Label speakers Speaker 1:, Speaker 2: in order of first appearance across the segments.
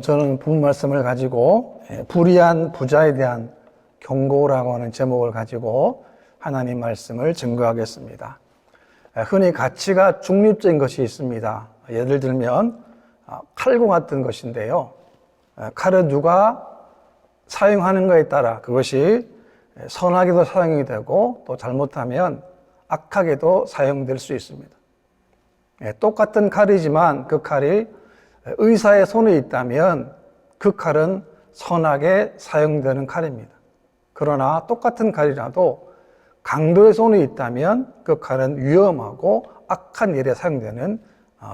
Speaker 1: 저는 본 말씀을 가지고 불의한 부자에 대한 경고라고 하는 제목을 가지고 하나님 말씀을 증거하겠습니다. 흔히 가치가 중립적인 것이 있습니다. 예를 들면 칼과 같은 것인데요. 칼은 누가 사용하는 것에 따라 그것이 선하게도 사용이 되고 또 잘못하면 악하게도 사용될 수 있습니다. 똑같은 칼이지만 그 칼이 의사의 손에 있다면 그 칼은 선하게 사용되는 칼입니다. 그러나 똑같은 칼이라도 강도의 손에 있다면 그 칼은 위험하고 악한 일에 사용되는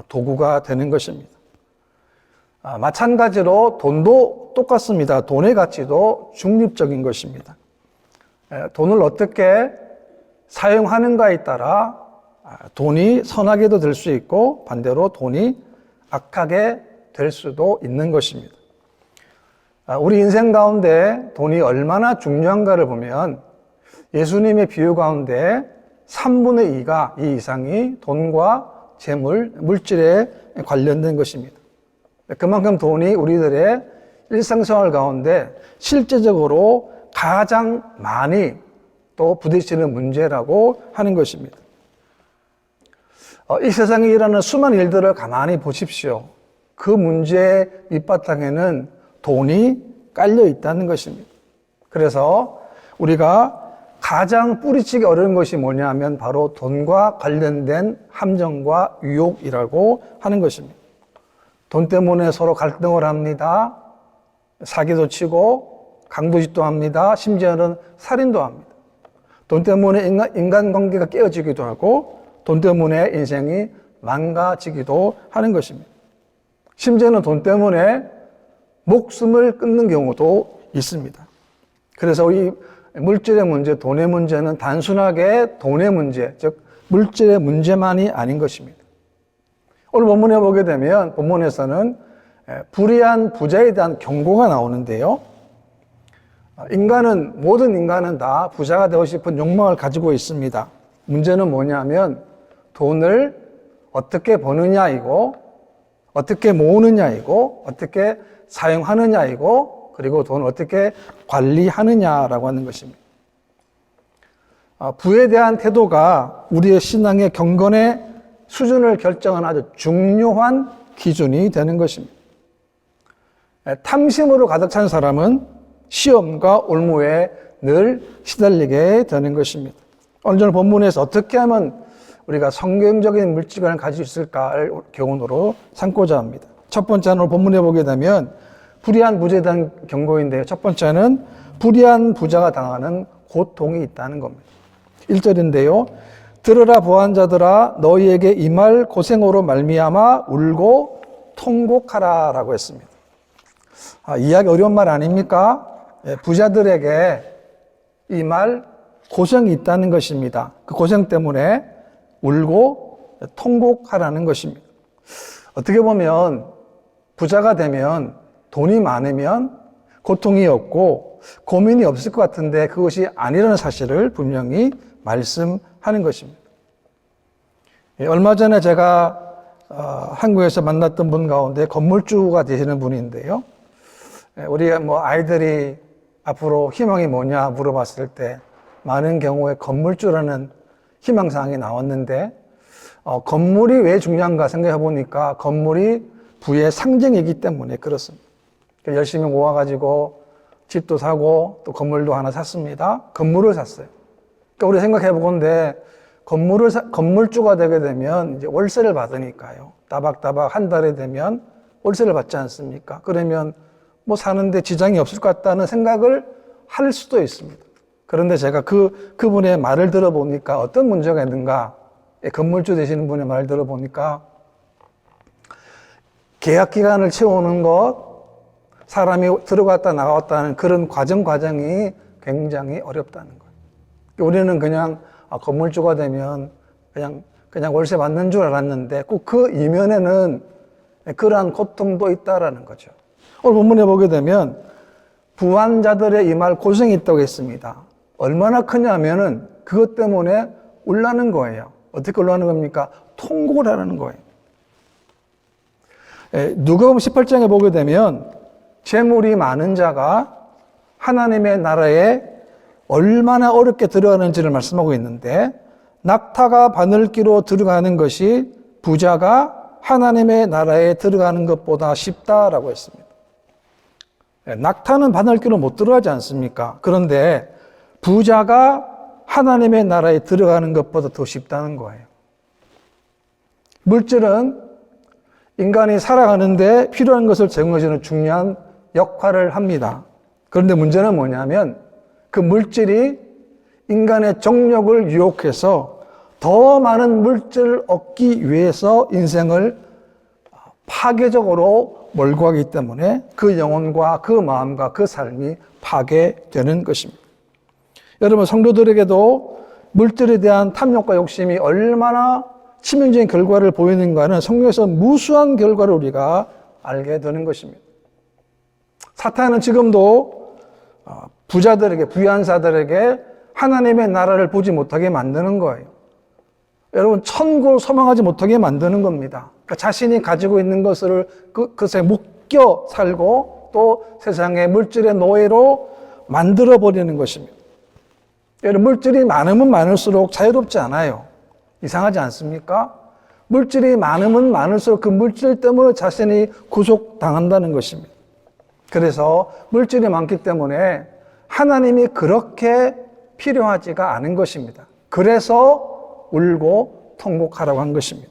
Speaker 1: 도구가 되는 것입니다. 마찬가지로 돈도 똑같습니다. 돈의 가치도 중립적인 것입니다. 돈을 어떻게 사용하는가에 따라 돈이 선하게도 될 수 있고 반대로 돈이 악하게 될 수도 있는 것입니다. 우리 인생 가운데 돈이 얼마나 중요한가를 보면 예수님의 비유 가운데 3분의 2가 이 이상이 돈과 재물, 물질에 관련된 것입니다. 그만큼 돈이 우리들의 일상생활 가운데 실제적으로 가장 많이 또 부딪히는 문제라고 하는 것입니다. 이 세상에 일어나는 수많은 일들을 가만히 보십시오. 그 문제의 밑바탕에는 돈이 깔려 있다는 것입니다. 그래서 우리가 가장 뿌리치기 어려운 것이 뭐냐면 바로 돈과 관련된 함정과 유혹이라고 하는 것입니다. 돈 때문에 서로 갈등을 합니다. 사기도 치고 강도짓도 합니다. 심지어는 살인도 합니다. 돈 때문에 인간관계가 깨어지기도 하고 돈 때문에 인생이 망가지기도 하는 것입니다. 심지어는 돈 때문에 목숨을 끊는 경우도 있습니다. 그래서 이 물질의 문제, 돈의 문제는 단순하게 돈의 문제, 즉 물질의 문제만이 아닌 것입니다. 오늘 본문에 보게 되면 본문에서는 불의한 부자에 대한 경고가 나오는데요. 모든 인간은 다 부자가 되고 싶은 욕망을 가지고 있습니다. 문제는 뭐냐면 돈을 어떻게 버느냐이고 어떻게 모으느냐이고 어떻게 사용하느냐이고 그리고 돈을 어떻게 관리하느냐라고 하는 것입니다. 부에 대한 태도가 우리의 신앙의 경건의 수준을 결정하는 아주 중요한 기준이 되는 것입니다. 탐심으로 가득 찬 사람은 시험과 올무에 늘 시달리게 되는 것입니다. 오늘 본문에서 어떻게 하면 우리가 성경적인 물질관을 가질 수 있을까를 교훈으로 삼고자 합니다. 첫 번째는 본문에 보게 되면 불의한 부자에 대한 경고인데요. 첫 번째는 불의한 부자가 당하는 고통이 있다는 겁니다. 1절인데요. 들으라 부한 자들아 너희에게 임할 고생으로 말미암아 울고 통곡하라 라고 했습니다. 이해하기 어려운 말 아닙니까? 부자들에게 임할 고생이 있다는 것입니다. 그 고생 때문에 울고 통곡하라는 것입니다. 어떻게 보면 부자가 되면 돈이 많으면 고통이 없고 고민이 없을 것 같은데 그것이 아니라는 사실을 분명히 말씀하는 것입니다. 얼마 전에 제가 한국에서 만났던 분 가운데 건물주가 되시는 분인데요. 우리 아이들이 앞으로 희망이 뭐냐 물어봤을 때 많은 경우에 건물주라는 희망사항이 나왔는데 건물이 왜 중요한가 생각해 보니까 건물이 부의 상징이기 때문에 그렇습니다. 열심히 모아가지고 집도 사고 또 건물도 하나 샀습니다. 건물을 샀어요. 그러니까 우리 생각해 보건대 건물주가 되게 되면 이제 월세를 받으니까요. 따박따박 한 달에 되면 월세를 받지 않습니까? 그러면 사는데 지장이 없을 것 같다는 생각을 할 수도 있습니다. 그런데 제가 그분의 말을 들어보니까 어떤 문제가 있는가? 건물주 되시는 분의 말을 들어보니까 계약 기간을 채우는 것, 사람이 들어갔다 나갔다는 그런 과정이 굉장히 어렵다는 거예요. 우리는 그냥 건물주가 되면 그냥 월세 받는 줄 알았는데 꼭 그 이면에는 그러한 고통도 있다라는 거죠. 오늘 본문에 보게 되면 부한 자들의 임할 고생이 있다고 했습니다. 얼마나 크냐면은 그것 때문에 울라는 거예요. 어떻게 울라는 겁니까? 통곡을 하라는 거예요. 누가복음 18장에 보게 되면 재물이 많은 자가 하나님의 나라에 얼마나 어렵게 들어가는지를 말씀하고 있는데, 낙타가 바늘기로 들어가는 것이 부자가 하나님의 나라에 들어가는 것보다 쉽다라고 했습니다. 낙타는 바늘기로 못 들어가지 않습니까? 그런데 부자가 하나님의 나라에 들어가는 것보다 더 쉽다는 거예요. 물질은 인간이 살아가는데 필요한 것을 제공해주는 중요한 역할을 합니다. 그런데 문제는 뭐냐면 그 물질이 인간의 정욕을 유혹해서 더 많은 물질을 얻기 위해서 인생을 파괴적으로 몰고 가기 때문에 그 영혼과 그 마음과 그 삶이 파괴되는 것입니다. 여러분, 성도들에게도 물질에 대한 탐욕과 욕심이 얼마나 치명적인 결과를 보이는가는 성경에서 무수한 결과를 우리가 알게 되는 것입니다. 사탄은 지금도 부자들에게, 부유한 자들에게 하나님의 나라를 보지 못하게 만드는 거예요. 여러분, 천국을 소망하지 못하게 만드는 겁니다. 그러니까 자신이 가지고 있는 것을 그것에 묶여 살고 또 세상의 물질의 노예로 만들어버리는 것입니다. 여러분, 물질이 많으면 많을수록 자유롭지 않아요. 이상하지 않습니까? 물질이 많으면 많을수록 그 물질 때문에 자신이 구속당한다는 것입니다. 그래서 물질이 많기 때문에 하나님이 그렇게 필요하지가 않은 것입니다. 그래서 울고 통곡하라고 한 것입니다.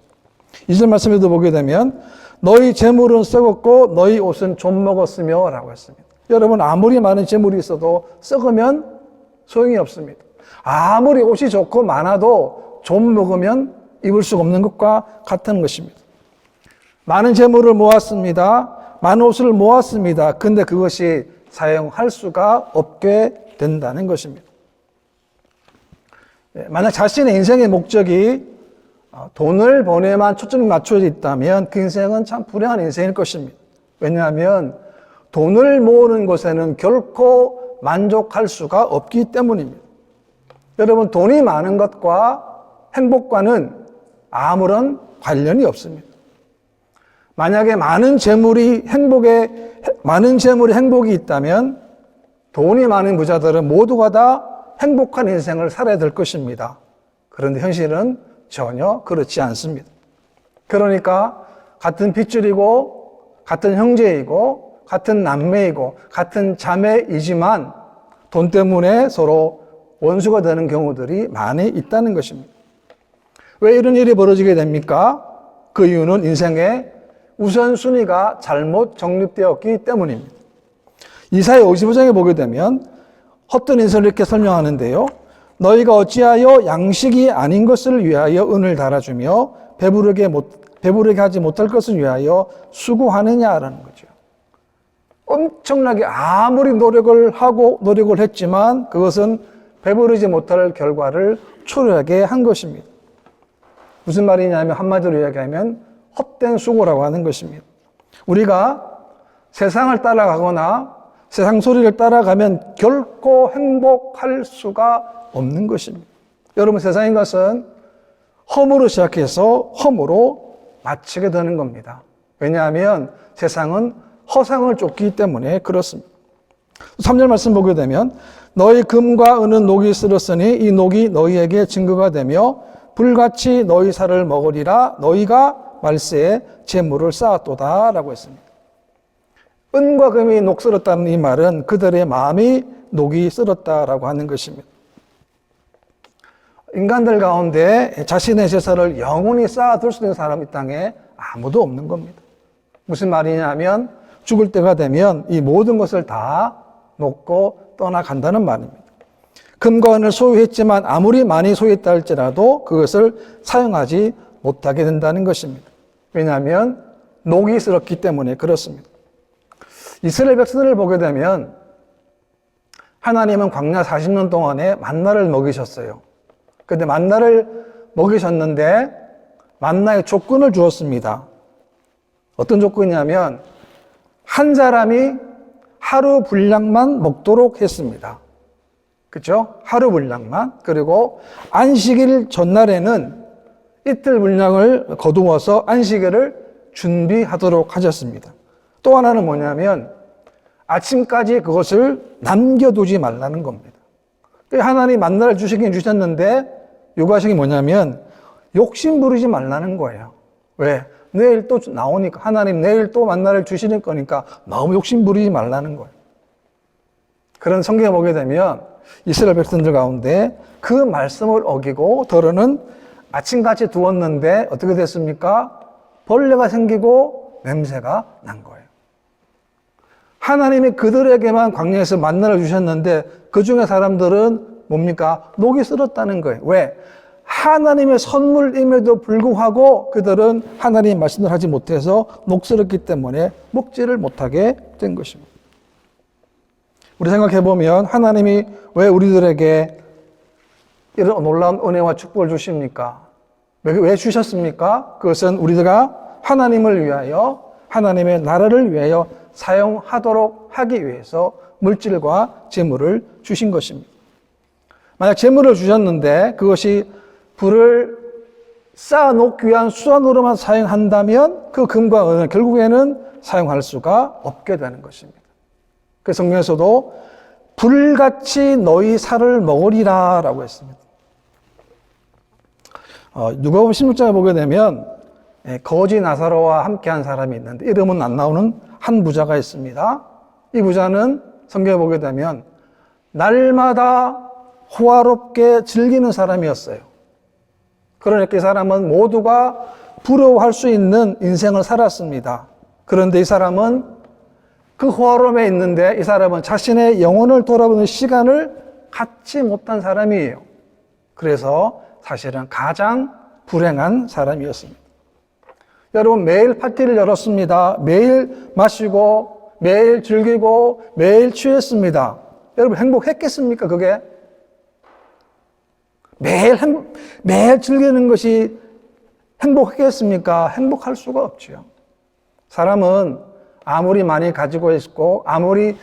Speaker 1: 2절 말씀에도 보게 되면 너희 재물은 썩었고 너희 옷은 좀 먹었으며 라고 했습니다. 여러분, 아무리 많은 재물이 있어도 썩으면 소용이 없습니다. 아무리 옷이 좋고 많아도 좀 먹으면 입을 수가 없는 것과 같은 것입니다. 많은 재물을 모았습니다. 많은 옷을 모았습니다. 근데 그것이 사용할 수가 없게 된다는 것입니다. 만약 자신의 인생의 목적이 돈을 버내만 초점이 맞춰져 있다면 그 인생은 참 불행한 인생일 것입니다. 왜냐하면 돈을 모으는 것에는 결코 만족할 수가 없기 때문입니다. 여러분, 돈이 많은 것과 행복과는 아무런 관련이 없습니다. 만약에 많은 재물이 행복이 있다면 돈이 많은 부자들은 모두가 다 행복한 인생을 살아야 될 것입니다. 그런데 현실은 전혀 그렇지 않습니다. 그러니까 같은 핏줄이고 같은 형제이고 같은 남매이고 같은 자매이지만 돈 때문에 서로 원수가 되는 경우들이 많이 있다는 것입니다. 왜 이런 일이 벌어지게 됩니까? 그 이유는 인생의 우선순위가 잘못 정립되었기 때문입니다. 이사야 55장에 보게 되면 헛된 인생을 이렇게 설명하는데요. 너희가 어찌하여 양식이 아닌 것을 위하여 은을 달아주며 배부르게 하지 못할 것을 위하여 수고하느냐라는 거죠. 엄청나게 아무리 노력을 했지만 그것은 배부르지 못할 결과를 초래하게 한 것입니다. 무슨 말이냐면 한마디로 이야기하면 헛된 수고라고 하는 것입니다. 우리가 세상을 따라가거나 세상 소리를 따라가면 결코 행복할 수가 없는 것입니다. 여러분, 세상인 것은 험으로 시작해서 험으로 마치게 되는 겁니다. 왜냐하면 세상은 허상을 쫓기 때문에 그렇습니다. 3절 말씀 보게 되면 너희 금과 은은 녹이 쓸었으니 이 녹이 너희에게 증거가 되며 불같이 너희 살을 먹으리라. 너희가 말세에 재물을 쌓았도다 라고 했습니다. 은과 금이 녹 쓸었다는 이 말은 그들의 마음이 녹이 쓸었다라고 하는 것입니다. 인간들 가운데 자신의 재산을 영원히 쌓아둘 수 있는 사람이 이 땅에 아무도 없는 겁니다. 무슨 말이냐면 죽을 때가 되면 이 모든 것을 다 놓고 떠나간다는 말입니다. 금과 은을 소유했지만 아무리 많이 소유했다 할지라도 그것을 사용하지 못하게 된다는 것입니다. 왜냐하면 녹이 쓸었기 때문에 그렇습니다. 이스라엘 백성들을 보게 되면 하나님은 광야 40년 동안에 만나를 먹이셨어요. 그런데 만나를 먹이셨는데 만나의 조건을 주었습니다. 어떤 조건이냐면 한 사람이 하루 분량만 먹도록 했습니다. 그렇죠? 하루 분량만. 그리고 안식일 전날에는 이틀 분량을 거두어서 안식일을 준비하도록 하셨습니다. 또 하나는 뭐냐면 아침까지 그것을 남겨두지 말라는 겁니다. 하나님 만나를 주시긴 주셨는데 요구하신 게 뭐냐면 욕심 부리지 말라는 거예요. 왜? 내일 또 나오니까, 하나님 내일 또 만나를 주시는 거니까 너무 욕심 부리지 말라는 거예요. 그런 성경에 보게 되면 이스라엘 백성들 가운데 그 말씀을 어기고 더러는 아침같이 두었는데 어떻게 됐습니까? 벌레가 생기고 냄새가 난 거예요. 하나님이 그들에게만 광야에서 만나를 주셨는데 그 중에 사람들은 뭡니까? 녹이 슬었다는 거예요. 왜? 하나님의 선물임에도 불구하고 그들은 하나님의 말씀을 하지 못해서 녹슬었기 때문에 먹지를 못하게 된 것입니다. 우리 생각해 보면 하나님이 왜 우리들에게 이런 놀라운 은혜와 축복을 주십니까? 왜 주셨습니까? 그것은 우리가 하나님을 위하여, 하나님의 나라를 위하여 사용하도록 하기 위해서 물질과 재물을 주신 것입니다. 만약 재물을 주셨는데 그것이 불을 쌓아놓기 위한 수단으로만 사용한다면 그 금과 은은 결국에는 사용할 수가 없게 되는 것입니다. 그 성경에서도 불같이 너희 살을 먹으리라 라고 했습니다. 누가복음 16장에 보게 되면 거지 나사로와 함께한 사람이 있는데 이름은 안 나오는 한 부자가 있습니다. 이 부자는 성경에 보게 되면 날마다 호화롭게 즐기는 사람이었어요. 그러니까 이 사람은 모두가 부러워할 수 있는 인생을 살았습니다. 그런데 이 사람은 그 호화로움에 있는데 이 사람은 자신의 영혼을 돌아보는 시간을 갖지 못한 사람이에요. 그래서 사실은 가장 불행한 사람이었습니다. 여러분, 매일 파티를 열었습니다. 매일 마시고 매일 즐기고 매일 취했습니다. 여러분 행복했겠습니까? 그게? 매일 즐기는 것이 행복했겠습니까? 행복할 수가 없죠. 사람은 아무리 많이 가지고 있고 아무리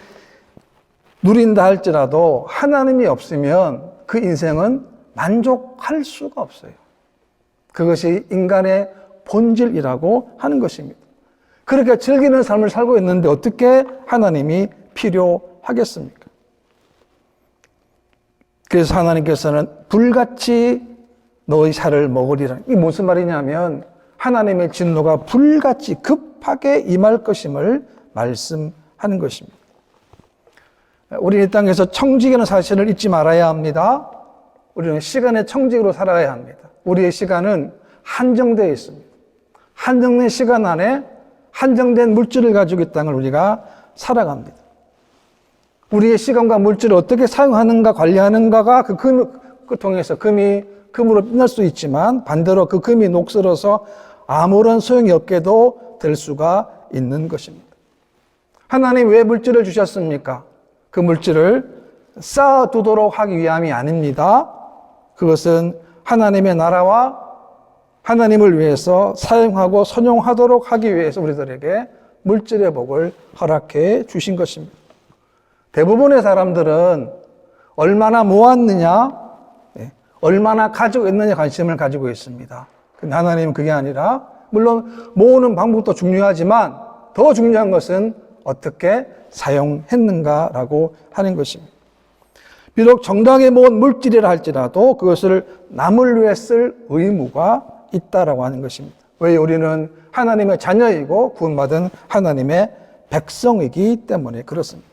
Speaker 1: 누린다 할지라도 하나님이 없으면 그 인생은 만족할 수가 없어요. 그것이 인간의 본질이라고 하는 것입니다. 그렇게 즐기는 삶을 살고 있는데 어떻게 하나님이 필요하겠습니까? 그래서 하나님께서는 불같이 너희 살을 먹으리라. 이게 무슨 말이냐면 하나님의 진노가 불같이 급하게 임할 것임을 말씀하는 것입니다. 우리 이 땅에서 청직이라는 사실을 잊지 말아야 합니다. 우리는 시간의 청직으로 살아야 합니다. 우리의 시간은 한정되어 있습니다. 한정된 시간 안에 한정된 물질을 가지고 이 땅을 우리가 살아갑니다. 우리의 시간과 물질을 어떻게 사용하는가, 관리하는가가 그 통해서 금으로 빛날 수 있지만 반대로 그 금이 녹슬어서 아무런 소용이 없게도 될 수가 있는 것입니다. 하나님 왜 물질을 주셨습니까? 그 물질을 쌓아두도록 하기 위함이 아닙니다. 그것은 하나님의 나라와 하나님을 위해서 사용하고 선용하도록 하기 위해서 우리들에게 물질의 복을 허락해 주신 것입니다. 대부분의 사람들은 얼마나 모았느냐, 얼마나 가지고 있느냐 관심을 가지고 있습니다. 근데 하나님은 그게 아니라 물론 모으는 방법도 중요하지만 더 중요한 것은 어떻게 사용했는가라고 하는 것입니다. 비록 정당에 모은 물질이라 할지라도 그것을 남을 위해 쓸 의무가 있다라고 하는 것입니다. 왜? 우리는 하나님의 자녀이고 구원받은 하나님의 백성이기 때문에 그렇습니다.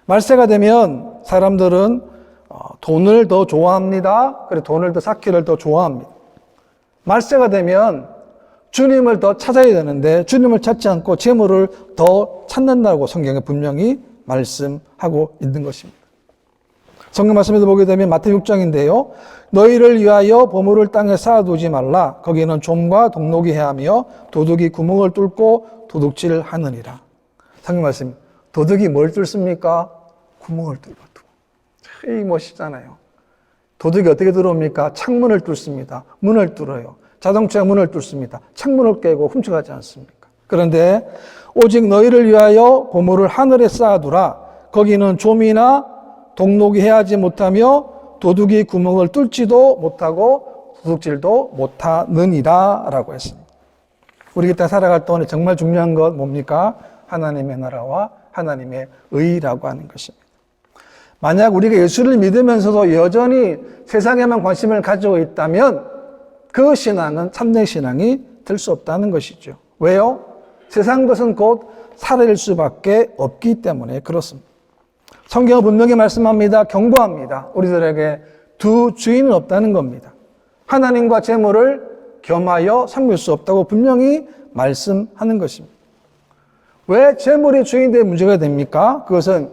Speaker 1: 말세가 되면 사람들은 돈을 더 좋아합니다. 그리고 돈을 더 쌓기를 더 좋아합니다. 말세가 되면 주님을 더 찾아야 되는데 주님을 찾지 않고 재물을 더 찾는다고 성경에 분명히 말씀하고 있는 것입니다. 성경 말씀에도 보게 되면 마태복음 6장인데요. 너희를 위하여 보물을 땅에 쌓아두지 말라. 거기는 좀과 동록이 해하며 도둑이 구멍을 뚫고 도둑질하느니라. 성경 말씀, 도둑이 뭘 뚫습니까? 구멍을 뚫고. 이 멋있잖아요. 도둑이 어떻게 들어옵니까? 창문을 뚫습니다. 문을 뚫어요. 자동차 문을 뚫습니다. 창문을 깨고 훔쳐가지 않습니까? 그런데 오직 너희를 위하여 보물을 하늘에 쌓아두라. 거기는 좀이나 동록이 해하지 못하며 도둑이 구멍을 뚫지도 못하고 도둑질도 못하느니라 라고 했습니다. 우리 이 땅 살아갈 동안에 정말 중요한 것 뭡니까? 하나님의 나라와 하나님의 의라고 하는 것입니다. 만약 우리가 예수를 믿으면서도 여전히 세상에만 관심을 가지고 있다면 그 신앙은 참된 신앙이 될 수 없다는 것이죠. 왜요? 세상 것은 곧 사라질 수밖에 없기 때문에 그렇습니다. 성경은 분명히 말씀합니다. 경고합니다. 우리들에게 두 주인은 없다는 겁니다. 하나님과 재물을 겸하여 섬길 수 없다고 분명히 말씀하는 것입니다. 왜 재물이 주인된 문제가 됩니까? 그것은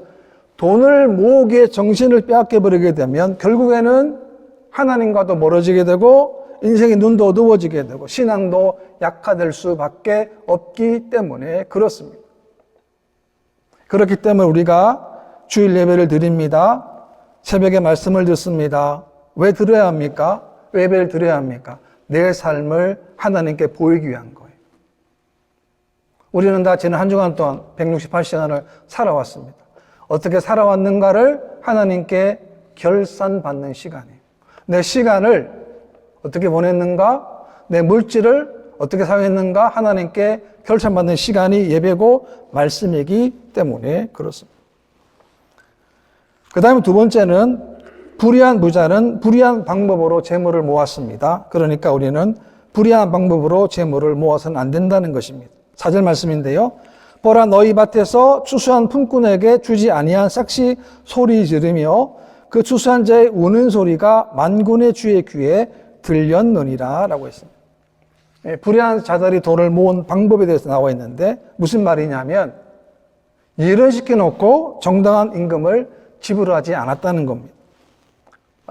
Speaker 1: 돈을 모으기에 정신을 빼앗겨버리게 되면 결국에는 하나님과도 멀어지게 되고 인생의 눈도 어두워지게 되고 신앙도 약화될 수밖에 없기 때문에 그렇습니다. 그렇기 때문에 우리가 주일 예배를 드립니다. 새벽에 말씀을 듣습니다. 왜 들어야 합니까? 왜 예배를 드려야 합니까? 내 삶을 하나님께 보이기 위한 거예요. 우리는 다 지난 한 주간 동안 168시간을 살아왔습니다. 어떻게 살아왔는가를 하나님께 결산받는 시간이에요. 내 시간을 어떻게 보냈는가, 내 물질을 어떻게 사용했는가 하나님께 결산받는 시간이 예배고 말씀이기 때문에 그렇습니다. 그 다음에 두 번째는 불의한 부자는 불의한 방법으로 재물을 모았습니다. 그러니까 우리는 불의한 방법으로 재물을 모아서는 안 된다는 것입니다. 4절 말씀인데요. 보라 너희 밭에서 추수한 품꾼에게 주지 아니한 싹시 소리 지르며 그 추수한 자의 우는 소리가 만군의 주의 귀에 들렸느니라 라고 했습니다. 불의한 자들이 돈을 모은 방법에 대해서 나와 있는데 무슨 말이냐면 일을 시켜놓고 정당한 임금을 지불하지 않았다는 겁니다.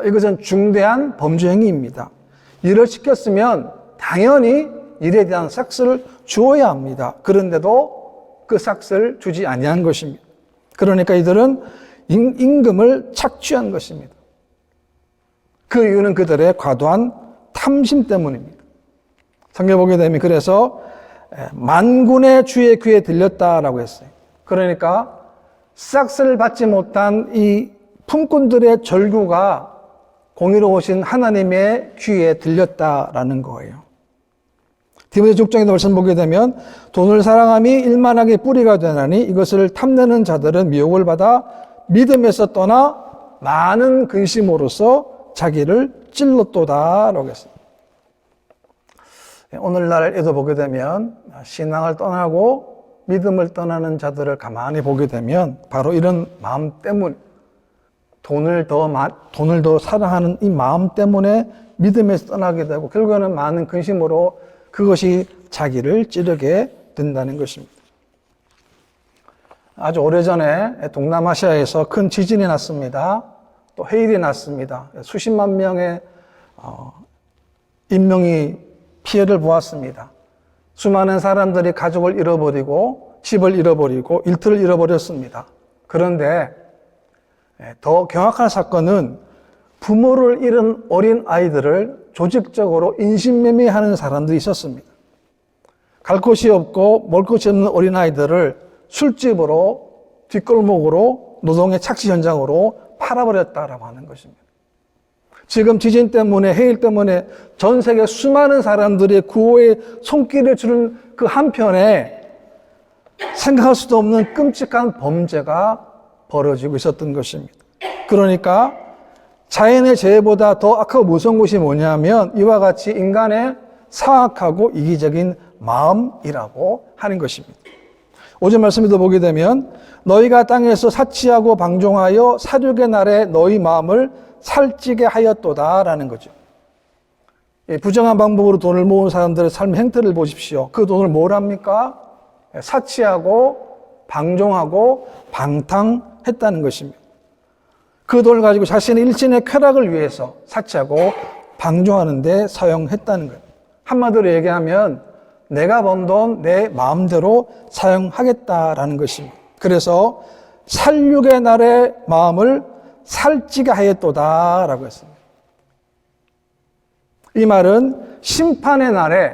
Speaker 1: 이것은 중대한 범죄 행위입니다. 일을 시켰으면 당연히 일에 대한 삭스를 주어야 합니다. 그런데도 그 삭스를 주지 아니한 것입니다. 그러니까 이들은 임금을 착취한 것입니다. 그 이유는 그들의 과도한 탐심 때문입니다. 성경 보게 되면 그래서 만군의 주의 귀에 들렸다라고 했어요. 그러니까 삭스를 받지 못한 이 품꾼들의 절규가 공의로우신 하나님의 귀에 들렸다라는 거예요. 디모데 6장에도 말씀 보게 되면 돈을 사랑함이 일만하게 뿌리가 되나니 이것을 탐내는 자들은 미혹을 받아 믿음에서 떠나 많은 근심으로써 자기를 찔렀도다라고 했습니다. 오늘날에도 보게 되면 신앙을 떠나고 믿음을 떠나는 자들을 가만히 보게 되면 바로 이런 마음 때문, 돈을 더 사랑하는 이 마음 때문에 믿음에서 떠나게 되고 결국에는 많은 근심으로 그것이 자기를 찌르게 된다는 것입니다. 아주 오래전에 동남아시아에서 큰 지진이 났습니다. 또 해일이 났습니다. 수십만 명의 인명이 피해를 보았습니다. 수많은 사람들이 가족을 잃어버리고 집을 잃어버리고 일터를 잃어버렸습니다. 그런데 더 경악한 사건은 부모를 잃은 어린 아이들을 조직적으로 인신매매하는 사람들이 있었습니다. 갈 곳이 없고 먹을 것이 없는 어린 아이들을 술집으로 뒷골목으로 노동의 착취 현장으로 팔아버렸다라고 하는 것입니다. 지금 지진 때문에 해일 때문에 전 세계 수많은 사람들이 구호의 손길을 주는 그 한편에 생각할 수도 없는 끔찍한 범죄가 벌어지고 있었던 것입니다. 그러니까 자연의 재해보다 더 악하고 무서운 것이 뭐냐면 이와 같이 인간의 사악하고 이기적인 마음이라고 하는 것입니다. 5절 말씀에도 보게 되면 너희가 땅에서 사치하고 방종하여 사륙의 날에 너희 마음을 살찌게 하였도다라는 거죠. 부정한 방법으로 돈을 모은 사람들의 삶의 행태를 보십시오. 그 돈을 뭘 합니까? 사치하고 방종하고 방탕했다는 것입니다. 그 돈을 가지고 자신의 일신의 쾌락을 위해서 사치하고 방종하는 데 사용했다는 거예요. 한마디로 얘기하면 내가 번 돈 내 마음대로 사용하겠다라는 것입니다. 그래서 살육의 날의 마음을 살찌게 하였도다라고 했습니다. 이 말은 심판의 날에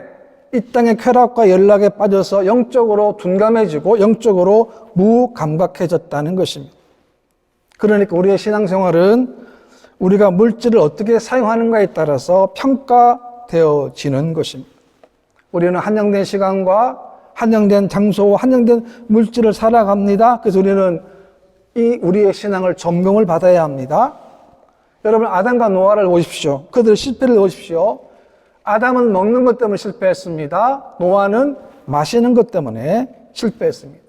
Speaker 1: 이 땅의 쾌락과 연락에 빠져서 영적으로 둔감해지고 영적으로 무감각해졌다는 것입니다. 그러니까 우리의 신앙생활은 우리가 물질을 어떻게 사용하는가에 따라서 평가되어지는 것입니다. 우리는 한정된 시간과 한정된 장소, 한정된 물질을 살아갑니다. 그래서 우리는 우리의 신앙을 점검을 받아야 합니다. 여러분, 아담과 노아를 보십시오. 그들의 실패를 보십시오. 아담은 먹는 것 때문에 실패했습니다. 노아는 마시는 것 때문에 실패했습니다.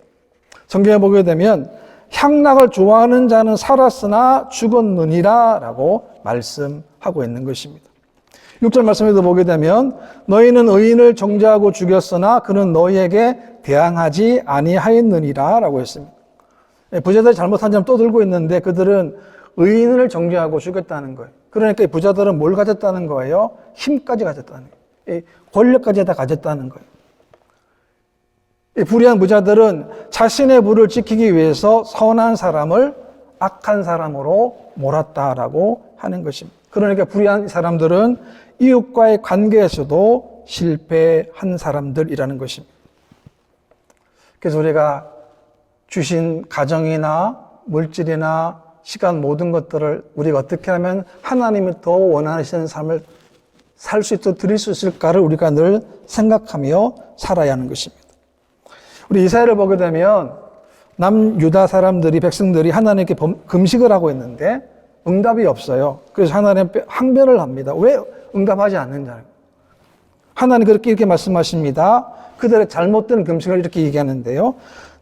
Speaker 1: 성경에 보게 되면 향락을 좋아하는 자는 살았으나 죽었느니라 라고 말씀하고 있는 것입니다. 6절 말씀에도 보게 되면 너희는 의인을 정죄하고 죽였으나 그는 너희에게 대항하지 아니하였느니라 라고 했습니다. 부자들이 잘못한 점 또 들고 있는데 그들은 의인을 정죄하고 죽였다는 거예요. 그러니까 이 부자들은 뭘 가졌다는 거예요? 힘까지 가졌다는 거예요. 권력까지 다 가졌다는 거예요. 이 불의한 부자들은 자신의 부를 지키기 위해서 선한 사람을 악한 사람으로 몰았다라고 하는 것입니다. 그러니까 불의한 사람들은 이웃과의 관계에서도 실패한 사람들이라는 것입니다. 그래서 우리가 주신 가정이나 물질이나 시간 모든 것들을 우리가 어떻게 하면 하나님이 더 원하시는 삶을 살 수 있도록 드릴 수 있을까를 우리가 늘 생각하며 살아야 하는 것입니다. 우리 이사야를 보게 되면 남유다 사람들이, 백성들이 하나님께 금식을 하고 있는데 응답이 없어요. 그래서 하나님 항변을 합니다. 왜 응답하지 않느냐. 하나님 그렇게 이렇게 말씀하십니다. 그들의 잘못된 금식을 이렇게 얘기하는데요.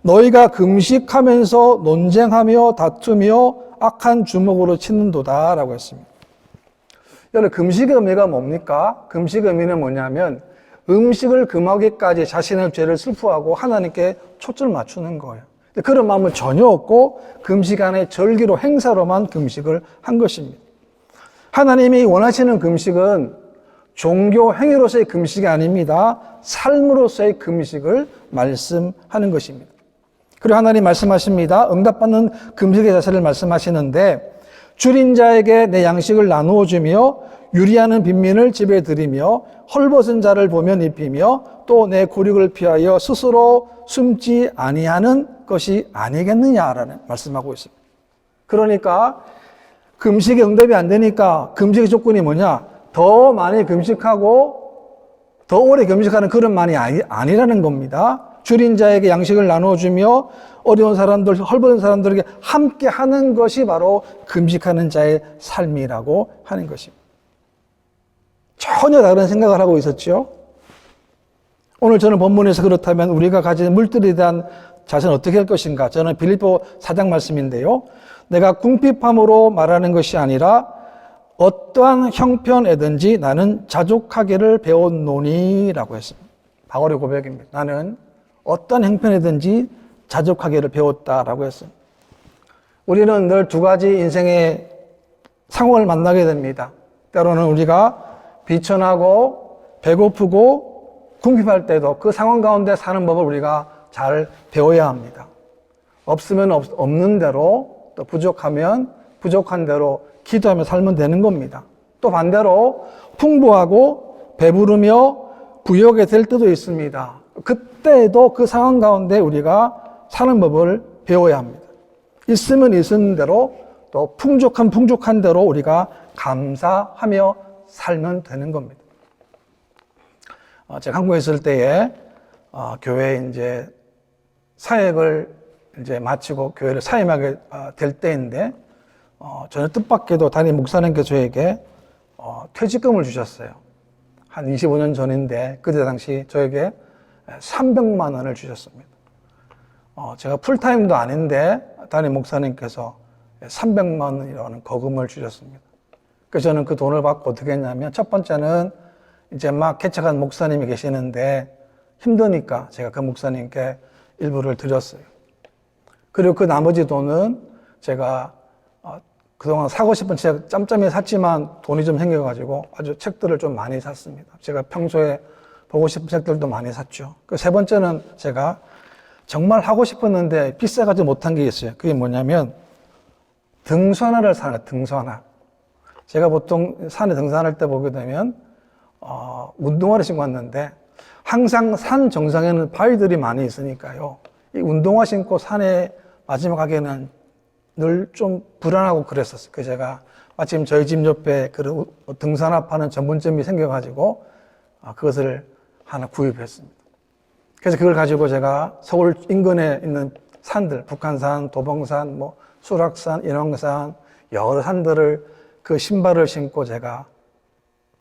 Speaker 1: 너희가 금식하면서 논쟁하며 다투며 악한 주먹으로 치는도다 라고 했습니다. 여러분, 금식의 의미가 뭡니까? 금식의 의미는 뭐냐면 음식을 금하기까지 자신의 죄를 슬퍼하고 하나님께 초점을 맞추는 거예요. 그런 마음은 전혀 없고 금식 안에 절기로 행사로만 금식을 한 것입니다. 하나님이 원하시는 금식은 종교 행위로서의 금식이 아닙니다. 삶으로서의 금식을 말씀하는 것입니다. 그리고 하나님 말씀하십니다. 응답받는 금식의 자세를 말씀하시는데 줄인 자에게 내 양식을 나누어 주며 유리하는 빈민을 집에 들이며 헐벗은 자를 보면 입히며 또 내 굴욕을 피하여 스스로 숨지 아니하는 것이 아니겠느냐라는 말씀하고 있습니다. 그러니까 금식에 응답이 안 되니까 금식의 조건이 뭐냐? 더 많이 금식하고 더 오래 금식하는 그런 말이 아니라는 겁니다. 줄인 자에게 양식을 나눠주며 어려운 사람들, 헐벗은 사람들에게 함께 하는 것이 바로 금식하는 자의 삶이라고 하는 것입니다. 전혀 다른 생각을 하고 있었죠. 오늘 저는 본문에서 그렇다면 우리가 가진 물들에 대한 자세는 어떻게 할 것인가? 저는 빌립보 4장 말씀인데요. 내가 궁핍함으로 말하는 것이 아니라 어떠한 형편에든지 나는 자족하기를 배웠노니라고 했습니다. 바울의 고백입니다. 나는 어떤 형편이든지 자족하기를 배웠다라고 했습니다. 우리는 늘 두 가지 인생의 상황을 만나게 됩니다. 때로는 우리가 비천하고 배고프고 궁핍할 때도 그 상황 가운데 사는 법을 우리가 잘 배워야 합니다. 없으면 없는 대로, 또 부족하면 부족한 대로 기도하며 살면 되는 겁니다. 또 반대로 풍부하고 배부르며 부유하게 될 때도 있습니다. 그때도 그 상황 가운데 우리가 사는 법을 배워야 합니다. 있으면 있은 대로 또 풍족한 대로 우리가 감사하며 살면 되는 겁니다. 제가 한국에 있을 때에 교회 이제 사역을 이제 마치고 교회를 사임하게 될 때인데 전혀 뜻밖에도 담임 목사님께서 저에게 퇴직금을 주셨어요. 한 25년 전인데 그때 당시 저에게 300만 원을 주셨습니다. 제가 풀타임도 아닌데 담임 목사님께서 300만 원이라는 거금을 주셨습니다. 그래서 저는 그 돈을 받고 어떻게 했냐면 첫 번째는 이제 막 개척한 목사님이 계시는데 힘드니까 제가 그 목사님께 일부를 드렸어요. 그리고 그 나머지 돈은 제가 그동안 사고 싶은 책 짬짬이 샀지만 돈이 좀 생겨가지고 아주 책들을 좀 많이 샀습니다. 제가 평소에 보고 싶은 책들도 많이 샀죠. 그 세 번째는 제가 정말 하고 싶었는데 비싸가지고 못한 게 있어요. 그게 뭐냐면 등산화를 사는 거예요. 등산화. 제가 보통 산에 등산할 때 보게 되면 운동화를 신고 왔는데 항상 산 정상에는 바위들이 많이 있으니까요. 이 운동화 신고 산에 마지막 가기에는 늘 좀 불안하고 그랬었어요. 그래서 제가 마침 저희 집 옆에 그 등산화 파는 전문점이 생겨가지고 그것을 하나 구입했습니다. 그래서 그걸 가지고 제가 서울 인근에 있는 산들, 북한산, 도봉산, 수락산, 인왕산, 여러 산들을 그 신발을 신고 제가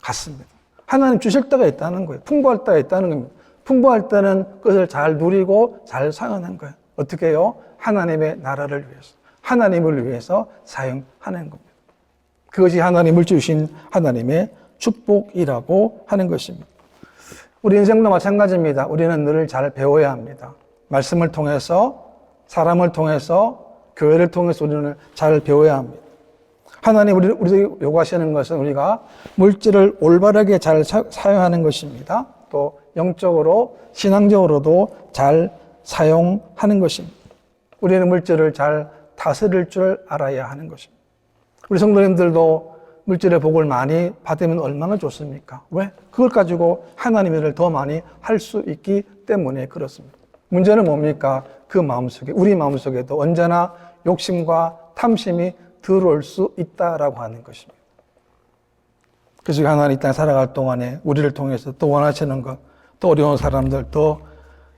Speaker 1: 갔습니다. 하나님 주실 때가 있다는 거예요. 풍부할 때가 있다는 겁니다. 풍부할 때는 그것을 잘 누리고 잘 사용하는 거예요. 어떻게 해요? 하나님의 나라를 위해서, 하나님을 위해서 사용하는 겁니다. 그것이 하나님을 주신 하나님의 축복이라고 하는 것입니다. 우리 인생도 마찬가지입니다. 우리는 늘 잘 배워야 합니다. 말씀을 통해서, 사람을 통해서, 교회를 통해서 우리는 잘 배워야 합니다. 하나님 우리에게 요구하시는 것은 우리가 물질을 올바르게 잘 사용하는 것입니다. 또 영적으로, 신앙적으로도 잘 사용하는 것입니다. 우리는 물질을 잘 다스릴 줄 알아야 하는 것입니다. 우리 성도님들도 물질의 복을 많이 받으면 얼마나 좋습니까? 왜? 그걸 가지고 하나님의 일을 더 많이 할 수 있기 때문에 그렇습니다. 문제는 뭡니까? 그 마음속에, 우리 마음속에도 언제나 욕심과 탐심이 들어올 수 있다라고 하는 것입니다. 그래서 하나님 이 땅에 살아갈 동안에 우리를 통해서 또 원하시는 것, 또 어려운 사람들, 또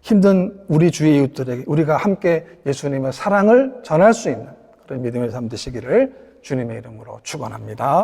Speaker 1: 힘든 우리 주위 이웃들에게 우리가 함께 예수님의 사랑을 전할 수 있는 그런 믿음의 삶 되시기를 주님의 이름으로 축원합니다.